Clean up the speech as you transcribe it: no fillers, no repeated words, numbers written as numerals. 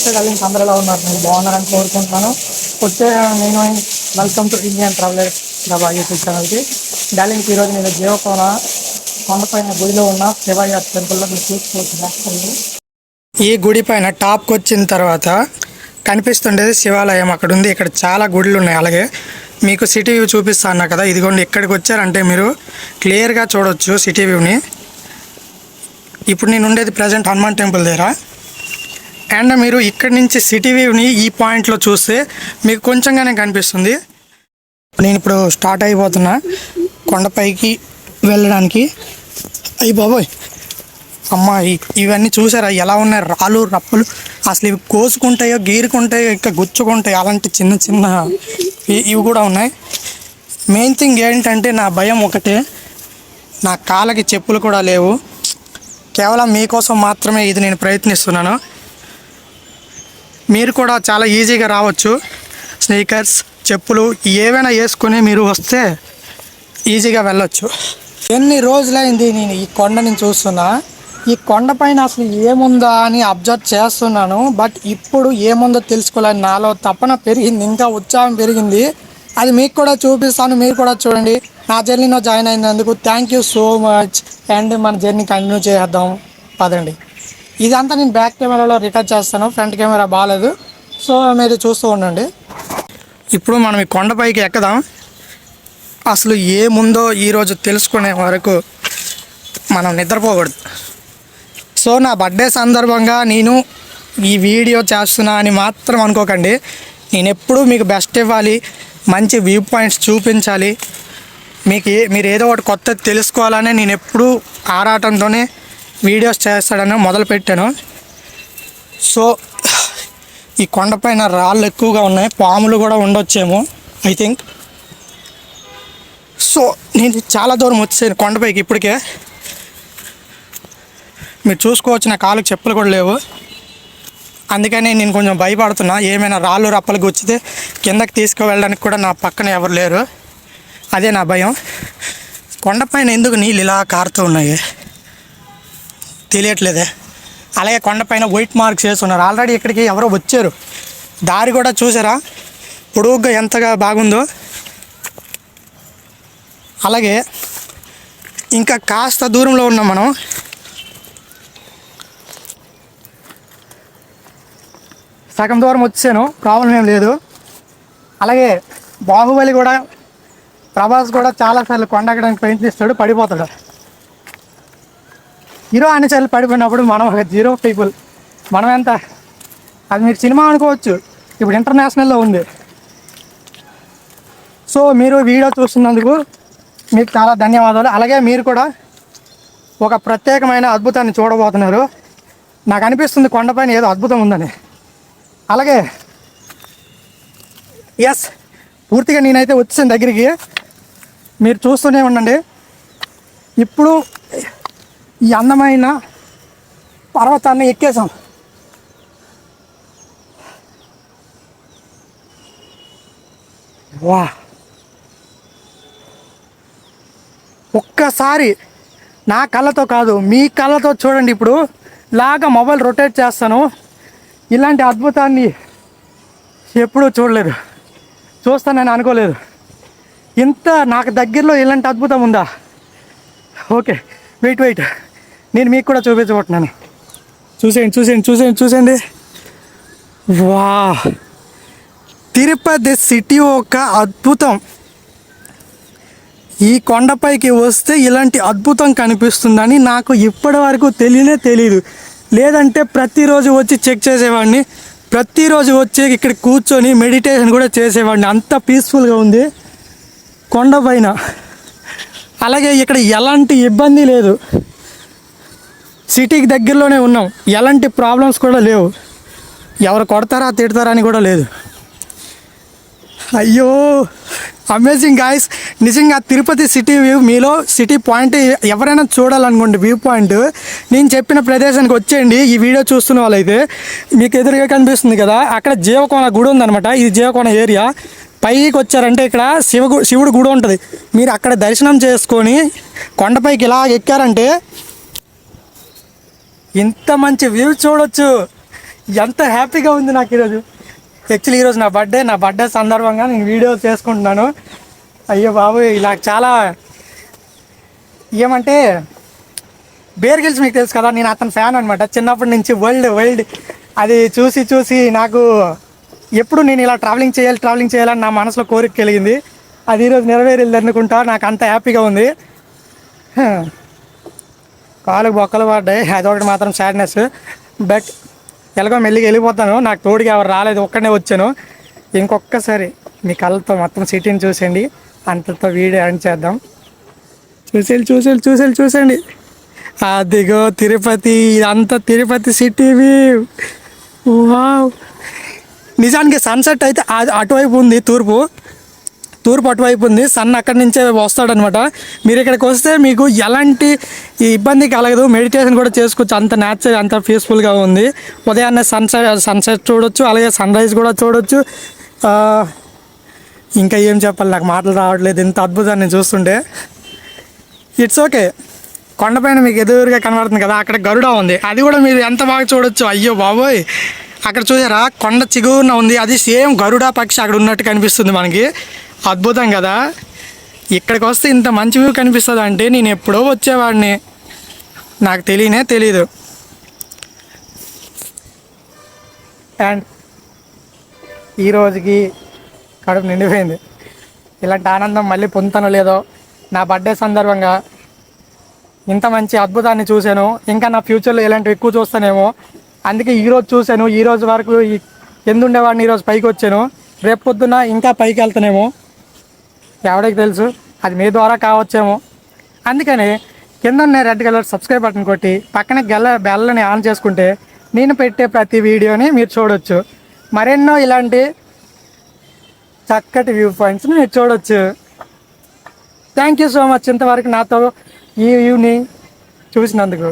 నమస్తే డార్లింగ్స్, అందరూ ఎలా ఉన్నారు? నేను బాగున్నారని కోరుకుంటున్నాను. వచ్చే నేను వెల్కమ్ టు ఇండియన్ ట్రావెలర్స్ ప్రభా యూట్యూబ్ ఛానల్కి. డార్లింగ్స్, ఈరోజు నేను జీవకోన కొండపైన గుడిలో ఉన్న శివయ్య టెంపుల్లో మీరు చూసుకోవచ్చు. ఈ గుడి పైన టాప్కి వచ్చిన తర్వాత కనిపిస్తుండేది శివాలయం అక్కడ ఉంది. ఇక్కడ చాలా గుడులు ఉన్నాయి. అలాగే మీకు సిటీ వ్యూ చూపిస్తా అన్నా కదా, ఇదిగోండి ఇక్కడికి వచ్చారంటే మీరు క్లియర్గా చూడవచ్చు సిటీ వ్యూని. ఇప్పుడు నేను ఉండేది ప్రజెంట్ హనుమాన్ టెంపుల్ దగ్గర. అండ్ మీరు ఇక్కడి నుంచి సిటీ వ్యూని ఈ పాయింట్లో చూస్తే మీకు కొంచెంగానే కనిపిస్తుంది. నేను ఇప్పుడు స్టార్ట్ అయిపోతున్నా కొండపైకి వెళ్ళడానికి. అయ్యి బాబోయ్ అమ్మ, ఇవన్నీ చూసారా ఎలా ఉన్నాయి? రాళ్ళు రప్పలు అసలు ఇవి కోసుకుంటాయో గీరుకుంటాయో ఇంకా గుచ్చుకుంటాయో అలాంటి చిన్న చిన్న ఇవి కూడా ఉన్నాయి. మెయిన్ థింగ్ ఏంటంటే నా భయం ఒకటే, నా కాళ్ళకి చెప్పులు కూడా లేవు. కేవలం మీకోసం మాత్రమే ఇది నేను ప్రయత్నిస్తున్నాను. మీరు కూడా చాలా ఈజీగా రావచ్చు. స్నీకర్స్, చెప్పులు ఏవైనా వేసుకొని మీరు వస్తే ఈజీగా వెళ్ళొచ్చు. ఎన్ని రోజులైంది నేను ఈ కొండని చూస్తున్నా. ఈ కొండపైన అసలు ఏముందా అని అబ్జర్వ్ చేస్తున్నాను. బట్ ఇప్పుడు ఏముందో తెలుసుకోవాలని నాలో తపన పెరిగింది, ఇంకా ఉత్సాహం పెరిగింది. అది మీకు కూడా చూపిస్తాను, మీరు కూడా చూడండి. నా జర్నీలో జాయిన్ అయినందుకు thank you so much. And మన జర్నీ కంటిన్యూ చేద్దాం పదండి. ఇదంతా నేను బ్యాక్ కెమెరాలో రికార్డ్ చేస్తాను, ఫ్రంట్ కెమెరా బాగాలేదు, సో మీరు చూస్తూ ఉండండి. ఇప్పుడు మనం ఈ కొండపైకి ఎక్కుదాం. అసలు ఏముందో ఈరోజు తెలుసుకునే వరకు మనం నిద్రపోకూడదు. సో నా బర్త్డే సందర్భంగా నేను ఈ వీడియో చేస్తున్నా అని మాత్రం అనుకోకండి. నేను ఎప్పుడూ మీకు బెస్ట్ ఇవ్వాలి, మంచి వ్యూ పాయింట్స్ చూపించాలి, మీరు ఏదో ఒకటి కొత్తది తెలుసుకోవాలని నేను ఎప్పుడూ ఆరాటంతోనే వీడియోస్ చేస్తాడని మొదలుపెట్టాను. సో ఈ కొండపైన రాళ్ళు ఎక్కువగా ఉన్నాయి, పాములు కూడా ఉండొచ్చేమో ఐ థింక్. సో నేను చాలా దూరం వచ్చాను కొండపైకి. ఇప్పటికే మీరు చూసుకోవచ్చు, నా కాళ్ళకి చెప్పులు కూడా లేవు. అందుకని నేను కొంచెం భయపడుతున్నా, ఏమైనా రాళ్ళు రప్పలు గుచ్చితే కిందకి తీసుకువెళ్ళడానికి కూడా నా పక్కన ఎవరు లేరు. అదే నా భయం. కొండపైన ఎందుకు నీళ్ళు ఇలా కారుతూ ఉన్నాయి తెలియట్లేదే. అలాగే కొండపైన వైట్ మార్క్స్ వేస్తున్నారు. ఆల్రెడీ ఇక్కడికి ఎవరో వచ్చారు. దారి కూడా చూసారా పొడుగ్గా ఎంతగా బాగుందో. అలాగే ఇంకా కాస్త దూరంలో ఉన్నాం మనం. సగం దూరం వచ్చాను, ప్రాబ్లం ఏం లేదు. అలాగే బాహుబలి కూడా, ప్రభాస్ కూడా చాలాసార్లు కొండ ఎక్కడానికి ప్రయత్నిస్తాడు, పడిపోతాడు. హీరో అన్నిసార్లు పడిపోయినప్పుడు మనం ఒక జీరో పీపుల్. మనం ఎంత, అది మీరు సినిమా అనుకోవచ్చు, ఇప్పుడు ఇంటర్నేషనల్లో ఉంది. సో మీరు వీడియో చూస్తున్నందుకు మీకు చాలా ధన్యవాదాలు. అలాగే మీరు కూడా ఒక ప్రత్యేకమైన అద్భుతాన్ని చూడబోతున్నారు. నాకు అనిపిస్తుంది కొండపైన ఏదో అద్భుతం ఉందని. అలాగే ఎస్, పూర్తిగా నేనైతే వచ్చాను దగ్గరికి, మీరు చూస్తూనే ఉండండి. ఇప్పుడు ఈ అందమైన పర్వతాన్ని ఎక్కేసాం. వా, ఒక్కసారి నా కళ్ళతో కాదు మీ కళ్ళతో చూడండి. ఇప్పుడు లాగా మొబైల్ రొటేట్ చేస్తాను. ఇలాంటి అద్భుతాన్ని ఎప్పుడూ చూడలేదు, చూస్తానని అనుకోలేదు. ఇంత నాకు దగ్గరలో ఇలాంటి అద్భుతం ఉందా? ఓకే, వెయిట్, నేను మీకు కూడా చూపించబోతున్నాను. చూసేయండి. వా, తిరుపతి సిటీ ఒక అద్భుతం. ఈ కొండపైకి వస్తే ఇలాంటి అద్భుతం కనిపిస్తుందని నాకు ఇప్పటి వరకు తెలియదు. లేదంటే ప్రతిరోజు వచ్చి చెక్ చేసేవాడిని, ప్రతిరోజు వచ్చి ఇక్కడ కూర్చొని మెడిటేషన్ కూడా చేసేవాడిని. అంత పీస్ఫుల్గా ఉంది కొండపైన. అలాగే ఇక్కడ ఎలాంటి ఇబ్బంది లేదు, సిటీకి దగ్గరలోనే ఉన్నాం, ఎలాంటి ప్రాబ్లమ్స్ కూడా లేవు. ఎవరు కొడతారా తిడతారా అని కూడా లేదు. అయ్యో అమేజింగ్ గాయస్. నిజంగా తిరుపతి సిటీ వ్యూ, మీలో సిటీ పాయింట్ ఎవరైనా చూడాలనుకోండి, వ్యూ పాయింట్, నేను చెప్పిన ప్రదేశానికి వచ్చేయండి. ఈ వీడియో చూస్తున్న వాళ్ళైతే మీకు ఎదురుగా కనిపిస్తుంది కదా, అక్కడ జీవకోన గుడి ఉందనమాట. ఇది జీవకోన ఏరియా. పైకి వచ్చారంటే ఇక్కడ శివుడు గుడి ఉంటుంది. మీరు అక్కడ దర్శనం చేసుకొని కొండపైకి ఇలా ఎక్కారంటే ఇంత మంచి వ్యూ చూడొచ్చు. ఎంత హ్యాపీగా ఉంది నాకు ఈరోజు. యాక్చువల్లీ ఈరోజు నా బర్త్డే సందర్భంగా నేను వీడియో చేసుకుంటున్నాను. అయ్యో బాబు ఇలా చాలా ఏమంటే బేర్ గిల్స్ మీకు తెలుసు కదా, నేను అతని ఫ్యాన్ అనమాట చిన్నప్పటి నుంచి. వరల్డ్ అది చూసి నాకు ఎప్పుడు నేను ఇలా ట్రావెలింగ్ చేయాలని నా మనసులో కోరిక కలిగింది. అది ఈరోజు నెరవేరింది అనుకుంటా. నాకు అంత హ్యాపీగా ఉంది. కాలుకు బొక్కలు పడ్డాయి, అదొకటి మాత్రం సాడ్నెస్. బట్ ఎలాగో మెల్లిగా వెళ్ళిపోతాను. నాకు తోడుగా ఎవరు రాలేదు, ఒక్కడే వచ్చాను. ఇంకొకసారి మీ కళ్ళతో మొత్తం సిటీని చూసేయండి. అంతతో వీడియో ఎండ్ చేద్దాం. చూసేయండి. అదిగో తిరుపతి, ఇదంతా తిరుపతి సిటీ వ్యూ. వావ్. నిజానికి సన్సెట్ అయితే అటువైపు ఉంది, తూర్పు అటువైపు ఉంది. సన్ అక్కడి నుంచే వస్తాడనమాట. మీరు ఇక్కడికి వస్తే మీకు ఎలాంటి ఇబ్బంది కలగదు. మెడిటేషన్ కూడా చేసుకోవచ్చు. అంత న్యాచురల్, అంత పీస్ఫుల్గా ఉంది. ఉదయాన్నే సన్సెట్ చూడొచ్చు, అలాగే సన్ రైజ్ కూడా చూడొచ్చు. ఇంకా ఏం చెప్పాలి, నాకు మాటలు రావట్లేదు ఇంత అద్భుతాన్ని చూస్తుంటే. It's okay. కొండపైన మీకు ఎదురుగా కనబడుతుంది కదా, అక్కడ గరుడ ఉంది. అది కూడా మీరు ఎంత బాగా చూడొచ్చు. అయ్యో బాబోయ్, అక్కడ చూసారా కొండ చిగురున ఉంది. అది సేమ్ గరుడ పక్షి అక్కడ ఉన్నట్టు కనిపిస్తుంది మనకి. అద్భుతం కదా. ఇక్కడికి వస్తే ఇంత మంచి వ్యూ కనిపిస్తుంది అంటే నేను ఎప్పుడో వచ్చేవాడిని, నాకు తెలీదు. అండ్ ఈరోజుకి కడుపు నిండిపోయింది. ఇలాంటి ఆనందం మళ్ళీ పొందుతానో లేదో. నా బర్త్డే సందర్భంగా ఇంత మంచి అద్భుతాన్ని చూశాను. ఇంకా నా ఫ్యూచర్లో ఇలాంటివి ఎక్కువ చూస్తానేమో. అందుకే ఈరోజు చూశాను. ఈరోజు వరకు కింద ఉండేవాడిని, ఈరోజు పైకి వచ్చాను. రేపు పొద్దున్న ఇంకా పైకి వెళ్తానేమో, ఎవరికి తెలుసు. అది మీ ద్వారా కావచ్చేమో. అందుకని కింద ఉన్న రెడ్ కలర్ సబ్స్క్రైబ్ బటన్ కొట్టి పక్కన బెల్లని ఆన్ చేసుకుంటే నేను పెట్టే ప్రతి వీడియోని మీరు చూడొచ్చు. మరెన్నో ఇలాంటి చక్కటి వ్యూ పాయింట్స్ని మీరు చూడొచ్చు. థ్యాంక్ యూ సో మచ్ ఇంతవరకు నాతో ఈ వ్యూని చూసినందుకు.